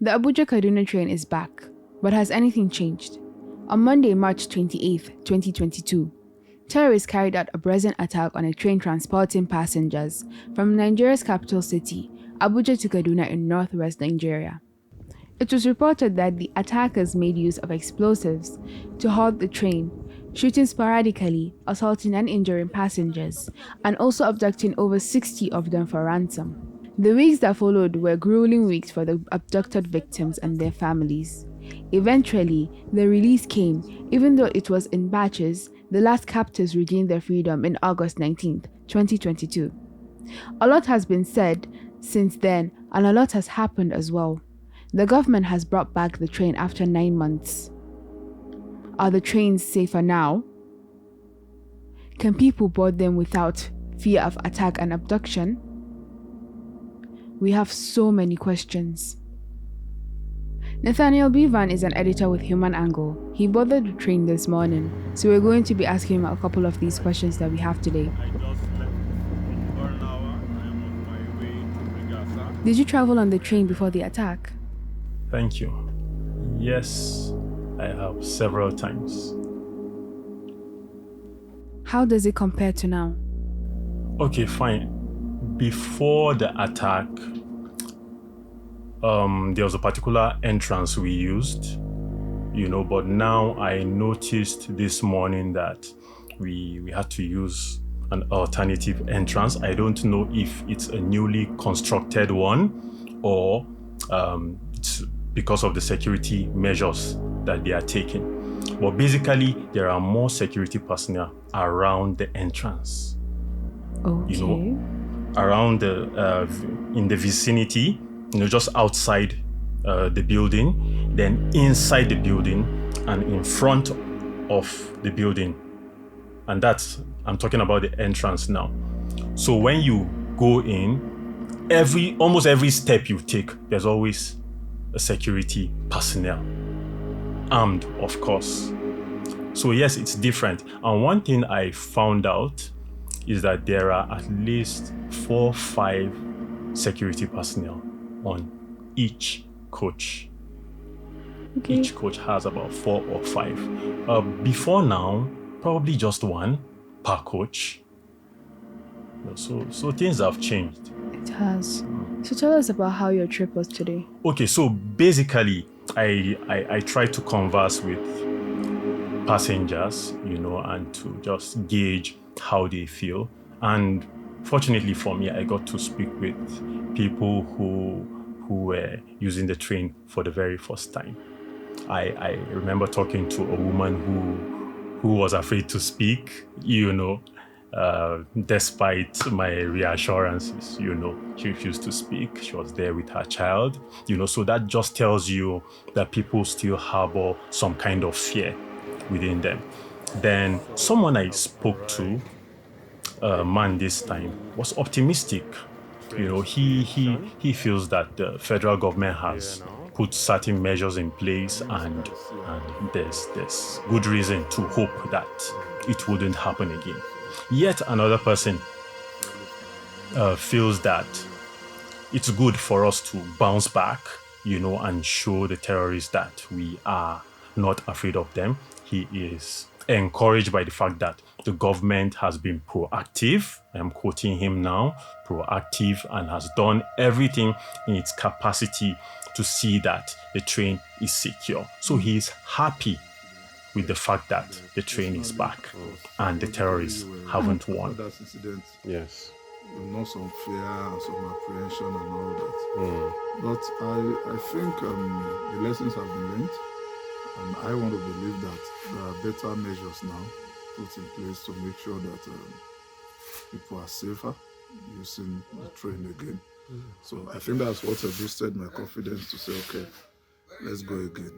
The Abuja Kaduna train is back, but has anything changed? On Monday, March 28, 2022, terrorists carried out a brazen attack on a train transporting passengers from Nigeria's capital city, Abuja to Kaduna in northwest Nigeria. It was reported that the attackers made use of explosives to halt the train, shooting sporadically, assaulting and injuring passengers, and also abducting over 60 of them for ransom. The weeks that followed were grueling weeks for the abducted victims and their families. Eventually, the release came, even though it was in batches. The last captives regained their freedom in August 19, 2022. A lot has been said since then, and a lot has happened as well. The government has brought back the train after 9 months. Are the trains safer now? Can people board them without fear of attack and abduction? We have so many questions. Nathaniel Bevan is an editor with Human Angle. He boarded the train this morning, so we're going to be asking him a couple of these questions that we have today. I just left for an hour. I am on my way to Brigasa. Did you travel on the train before the attack? Thank you. Yes, I have several times. How does it compare to now? Okay, fine. Before the attack, there was a particular entrance we used, but now I noticed this morning that we had to use an alternative entrance. I don't know if it's a newly constructed one or it's because of the security measures that they are taking. But basically, there are more security personnel around the entrance. Okay. Around in the vicinity, just outside the building, then inside the building and in front of the building. And I'm talking about the entrance now. So when you go in, almost every step you take, there's always a security personnel, armed, of course. So yes, it's different. And one thing I found out is that there are at least 4 or 5 security personnel on each coach. Okay. Each coach has about 4 or 5. Before now, probably just 1 per coach. So things have changed. It has. So tell us about how your trip was today. Okay, so basically, I try to converse with passengers, and to just gauge how they feel. And fortunately for me, I got to speak with people who were using the train for the very first time. I remember talking to a woman who was afraid to speak, despite my reassurances, she refused to speak. She was there with her child, so that just tells you that people still harbor some kind of fear within them. Then someone I spoke to, a man this time, was optimistic. He feels that the federal government has put certain measures in place and there's good reason to hope that it wouldn't happen again. Yet another person feels that it's good for us to bounce back, and show the terrorists that we are not afraid of them. He is encouraged by the fact that the government has been proactive. I'm quoting him now, proactive, and has done everything in its capacity to see that the train is secure. So he is happy with the fact that the train is back and the terrorists haven't won. Yes. Not some fear and some apprehension and all that. But I think the lessons have been learned, and I want to believe that there are better measures now put in place to make sure that people are safer using the train again. So I think that's what boosted my confidence to say, okay, let's go again.